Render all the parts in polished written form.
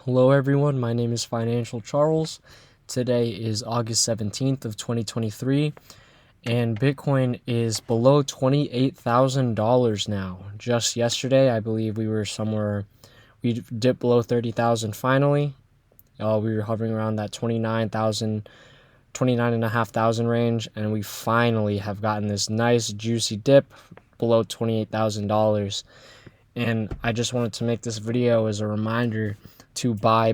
Hello everyone, my name is Financial Charles. Today is August 17th of 2023 and Bitcoin is below $28,000 now. Just yesterday, I believe we dipped below 30,000 finally. We were hovering around that 29,500 range, and we finally have gotten this nice juicy dip below $28,000. And I just wanted to make this video as a reminder to buy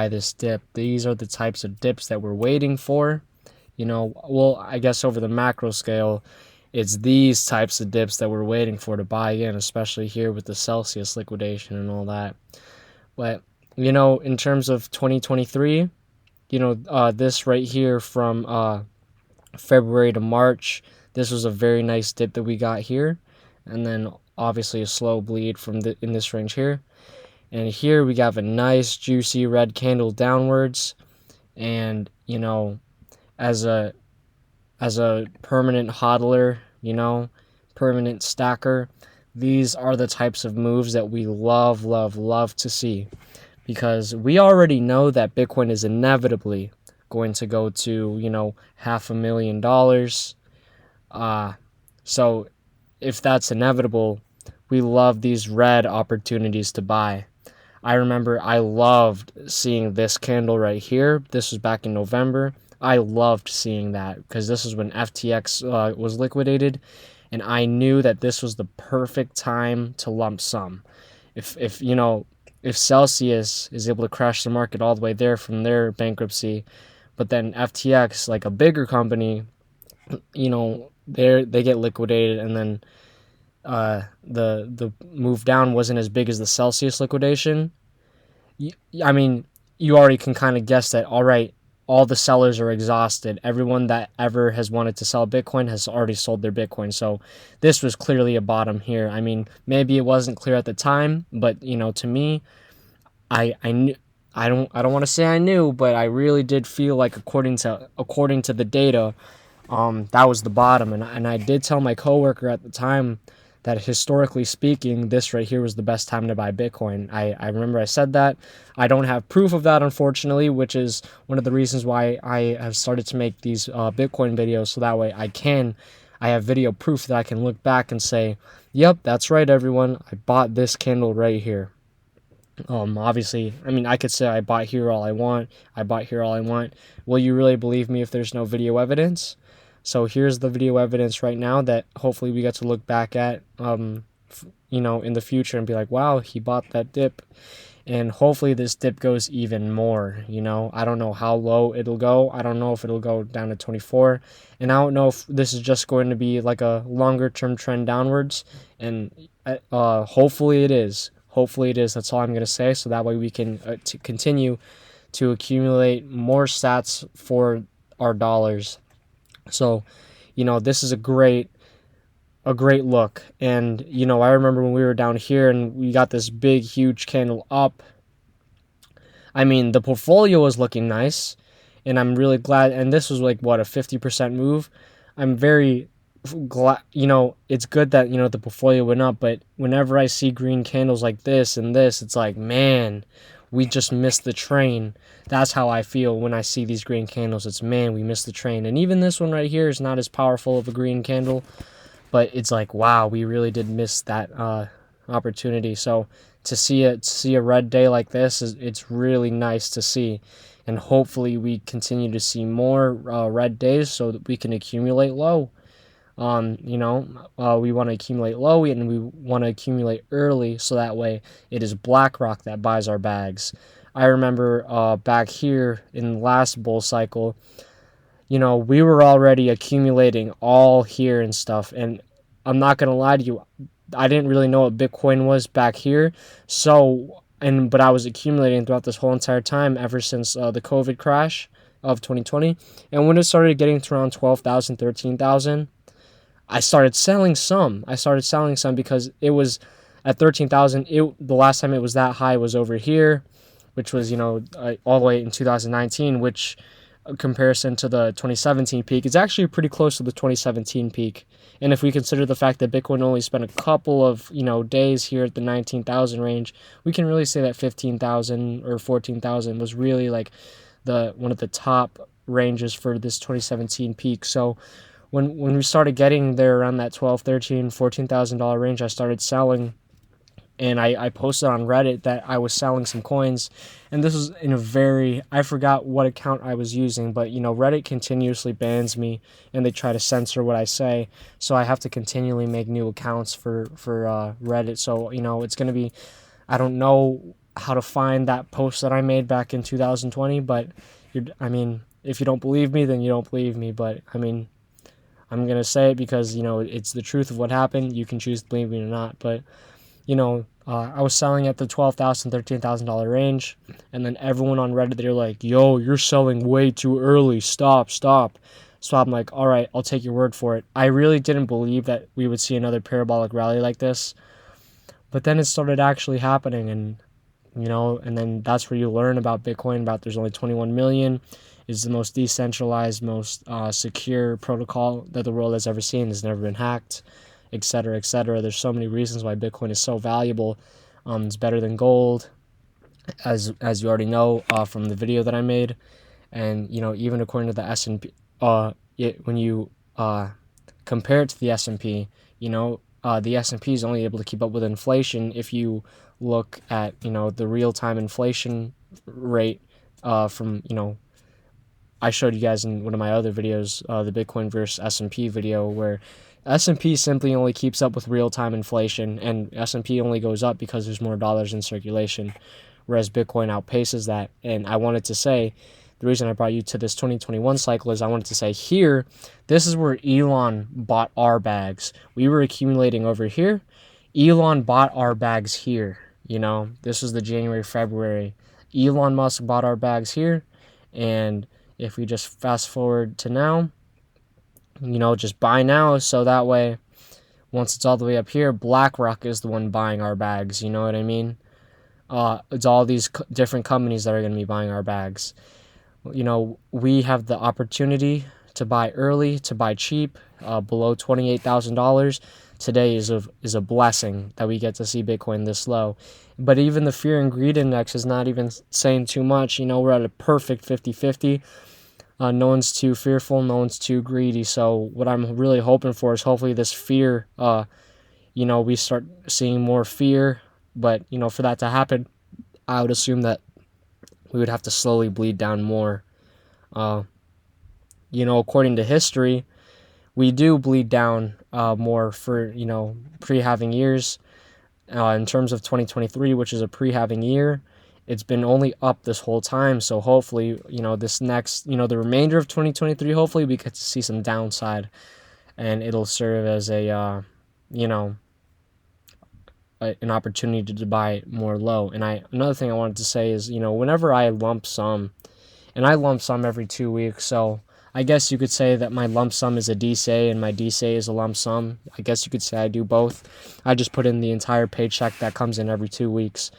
this dip. These are the types of dips that we're waiting for. I guess over the macro scale, it's these types of dips that we're waiting for to buy in, especially here with the Celsius liquidation and all that. But, in terms of 2023, this right here from February to March, this was a very nice dip that we got here. And then obviously a slow bleed in this range here. And here we have a nice juicy red candle downwards. And, as a permanent hodler, permanent stacker, these are the types of moves that we love to see, because we already know that Bitcoin is inevitably going to go to, $500,000. So if that's inevitable, we love these red opportunities to buy. I remember I loved seeing this candle right here. This was back in November. I loved seeing that because this is when FTX was liquidated, and I knew that this was the perfect time to lump sum. If Celsius is able to crash the market all the way there from their bankruptcy, but then FTX, like a bigger company, they get liquidated, and then the move down wasn't as big as the Celsius liquidation. You already can kind of guess that, all right, all the sellers are exhausted. Everyone that ever has wanted to sell Bitcoin has already sold their Bitcoin. So this was clearly a bottom here. Maybe it wasn't clear at the time, but to me, I knew. I don't want to say I knew, but I really did feel like according to the data, that was the bottom. And I did tell my coworker at the time that historically speaking, this right here was the best time to buy Bitcoin. I remember I said that. I don't have proof of that, unfortunately, which is one of the reasons why I have started to make these Bitcoin videos, so that way I have video proof that I can look back and say, yep, that's right, everyone. I bought this candle right here. Obviously, I could say I bought here all I want. I bought here all I want. Will you really believe me if there's no video evidence? So here's the video evidence right now that hopefully we get to look back at, in the future and be like, wow, he bought that dip. And hopefully this dip goes even more, I don't know how low it'll go. I don't know if it'll go down to 24. And I don't know if this is just going to be like a longer term trend downwards. And hopefully it is. Hopefully it is. That's all I'm going to say. So that way we can continue to accumulate more sats for our dollars. So, this is a great look. And, I remember when we were down here and we got this big, huge candle up. The portfolio was looking nice, and I'm really glad. And this was like, what, a 50% move? I'm very glad, it's good that, the portfolio went up. But whenever I see green candles like this and this, it's like, man, we just missed the train. That's how I feel when I see these green candles. It's, man, we missed the train. And even this one right here is not as powerful of a green candle, but it's like, wow, we really did miss that opportunity. So to see a red day like this, it's really nice to see. And hopefully we continue to see more red days so that we can accumulate low. We want to accumulate low, and we want to accumulate early, so that way it is BlackRock that buys our bags. I remember back here in the last bull cycle, we were already accumulating all here and stuff, and I'm not going to lie to you, I didn't really know what Bitcoin was back here, but I was accumulating throughout this whole entire time ever since the COVID crash of 2020, and when it started getting to around 12,000, 13,000, I started selling some because it was at 13,000. The last time it was that high was over here, which was, all the way in 2019, which comparison to the 2017 peak. It's actually pretty close to the 2017 peak. And if we consider the fact that Bitcoin only spent a couple of, days here at the 19,000 range, we can really say that 15,000 or 14,000 was really like one of the top ranges for this 2017 peak. So when we started getting there around that 12, 13, $14,000 range, I started selling, and I posted on Reddit that I was selling some coins. And this was in I forgot what account I was using, but Reddit continuously bans me, and they try to censor what I say, so I have to continually make new accounts for Reddit. So it's going to be, I don't know how to find that post that I made back in 2020, but if you don't believe me, then you don't believe me. But I'm going to say it because it's the truth of what happened. You can choose to believe me or not, but I was selling at the $12,000, $13,000 range, and then everyone on Reddit, they're like, yo, you're selling way too early, stop. So I'm like, all right, I'll take your word for it. I really didn't believe that we would see another parabolic rally like this, but then it started actually happening, and then that's where you learn about Bitcoin, about there's only 21 million, is the most decentralized, most secure protocol that the world has ever seen, has never been hacked, etc., etc. There's so many reasons why Bitcoin is so valuable. It's better than gold, as you already know from the video that I made, and even according to the S&P, when you compare it to the S&P, the S&P is only able to keep up with inflation if you look at the real-time inflation rate from I showed you guys in one of my other videos, the Bitcoin versus S&P video, where S&P simply only keeps up with real-time inflation, and S&P only goes up because there's more dollars in circulation, whereas Bitcoin outpaces that. And I wanted to say, the reason I brought you to this 2021 cycle is I wanted to say here, this is where Elon bought our bags. We were accumulating over here. Elon bought our bags here. This was the January, February. Elon Musk bought our bags here, and if we just fast forward to now, just buy now, so that way, once it's all the way up here, BlackRock is the one buying our bags, you know what I mean? It's all these different companies that are going to be buying our bags. We have the opportunity to buy early, to buy cheap, below $28,000. Today is a blessing that we get to see Bitcoin this low. But even the fear and greed index is not even saying too much. We're at a perfect 50-50. No one's too fearful, no one's too greedy. So what I'm really hoping for is hopefully this fear, we start seeing more fear. But, for that to happen, I would assume that we would have to slowly bleed down more. According to history, we do bleed down more for, pre-halving years. In terms of 2023, which is a pre-halving year, it's been only up this whole time. So hopefully, this next, the remainder of 2023, hopefully we get to see some downside, and it'll serve as an opportunity to buy more low. And another thing I wanted to say is, whenever I lump sum, and I lump sum every 2 weeks, so I guess you could say that my lump sum is a DSA and my DSA is a lump sum. I guess you could say I do both. I just put in the entire paycheck that comes in every 2 weeks.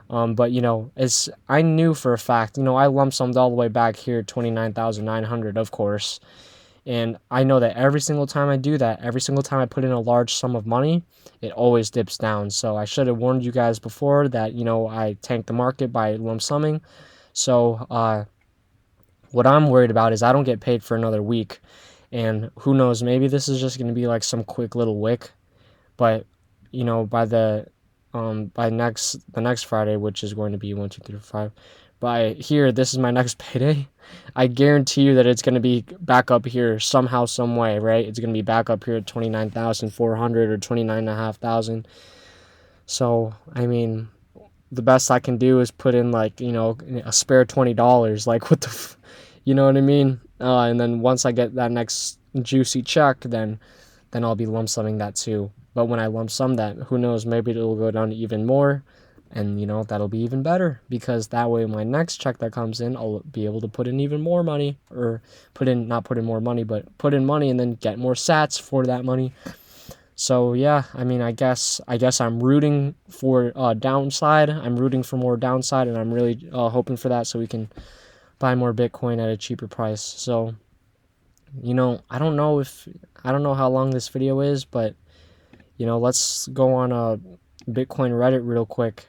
But as I knew for a fact, I lump summed all the way back here, 29,900, of course. And I know that every single time I do that, every single time I put in a large sum of money, it always dips down. So I should have warned you guys before that, I tanked the market by lump summing. So what I'm worried about is I don't get paid for another week. And who knows, maybe this is just going to be like some quick little wick. But, by the next Friday, which is going to be 1, 2, 3, 5, by here, this is my next payday. I guarantee you that it's going to be back up here somehow, some way, right? It's going to be back up here at 29,400 or 29,500. So, the best I can do is put in a spare $20. Like, what the, you know what I mean? And then once I get that next juicy check, then I'll be lump summing that too. But when I lump sum that, who knows, maybe it'll go down to even more, and that'll be even better, because that way my next check that comes in, I'll be able to put in even more money, or not put in more money, but put in money and then get more sats for that money. So yeah, I guess I'm rooting for downside. I'm rooting for more downside, and I'm really hoping for that, so we can buy more Bitcoin at a cheaper price. So, I don't know how long this video is, but let's go on a Bitcoin Reddit real quick.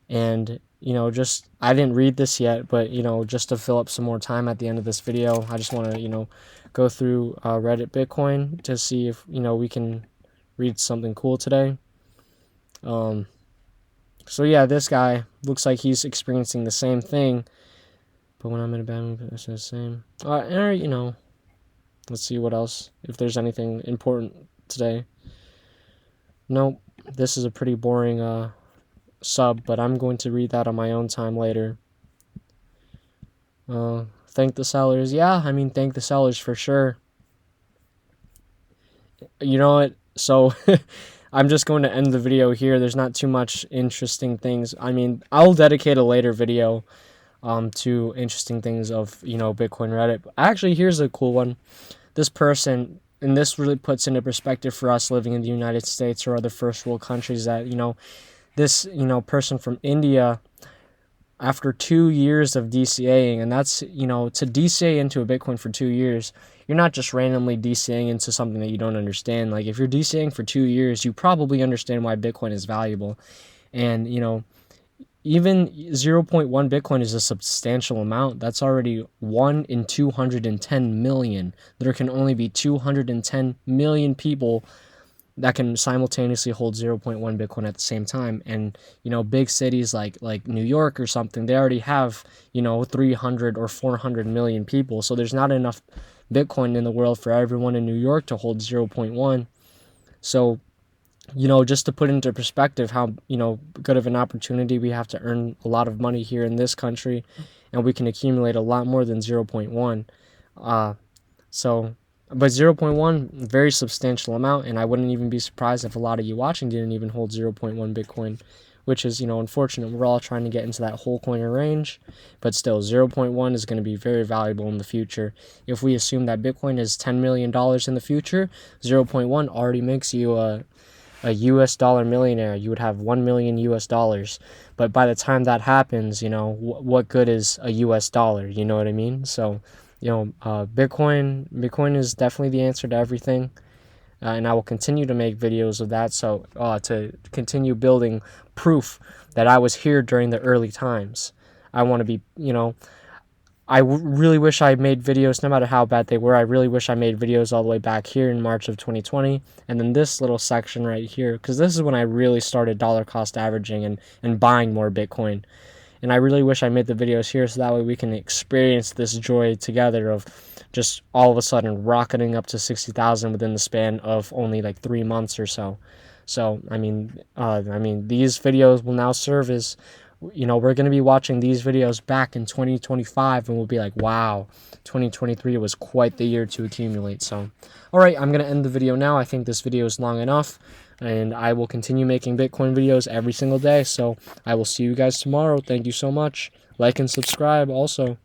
And, just, I didn't read this yet, but, just to fill up some more time at the end of this video, I just want to, go through Reddit Bitcoin to see if, we can read something cool today. So yeah, this guy looks like he's experiencing the same thing. But when I'm in a bad mood, it's the same. Let's see what else, if there's anything important today. Nope, this is a pretty boring sub, but I'm going to read that on my own time later. Thank the sellers. Yeah, I mean, thank the sellers for sure. You know what? So I'm just going to end the video here. There's not too much interesting things. I mean, I'll dedicate a later video to interesting things of, Bitcoin Reddit. Actually, here's a cool one. This person, and this really puts into perspective for us living in the United States or other first world countries that, this, person from India, after 2 years of DCAing, and that's, to DCA into a Bitcoin for 2 years, you're not just randomly DCAing into something that you don't understand. Like, if you're DCAing for 2 years, you probably understand why Bitcoin is valuable. And, even 0.1 Bitcoin is a substantial amount. That's already 1 in 210 million. There can only be 210 million people that can simultaneously hold 0.1 Bitcoin at the same time. And, big cities like New York or something, they already have, 300 or 400 million people. So there's not enough Bitcoin in the world for everyone in New York to hold 0.1. So, just to put into perspective how, good of an opportunity we have to earn a lot of money here in this country, and we can accumulate a lot more than 0.1. But 0.1, very substantial amount, and I wouldn't even be surprised if a lot of you watching didn't even hold 0.1 Bitcoin, which is, unfortunate. We're all trying to get into that whole coin range, but still, 0.1 is going to be very valuable in the future. If we assume that Bitcoin is $10 million in the future, 0.1 already makes you a US dollar millionaire. You would have 1 million US dollars. But by the time that happens, what good is a US dollar? You know what I mean? So, Bitcoin is definitely the answer to everything. And I will continue to make videos of that. So, to continue building proof that I was here during the early times. I want to be, I really wish I made videos, no matter how bad they were. I really wish I made videos all the way back here in March of 2020. And then this little section right here, because this is when I really started dollar cost averaging and buying more Bitcoin. And I really wish I made the videos here so that way we can experience this joy together of just all of a sudden rocketing up to 60,000 within the span of only like 3 months or so. So, I mean, these videos will now serve as, we're going to be watching these videos back in 2025 and we'll be like, wow, 2023 was quite the year to accumulate. So, all right, I'm going to end the video now. I think this video is long enough, and I will continue making Bitcoin videos every single day. So I will see you guys tomorrow. Thank you so much. Like and subscribe also.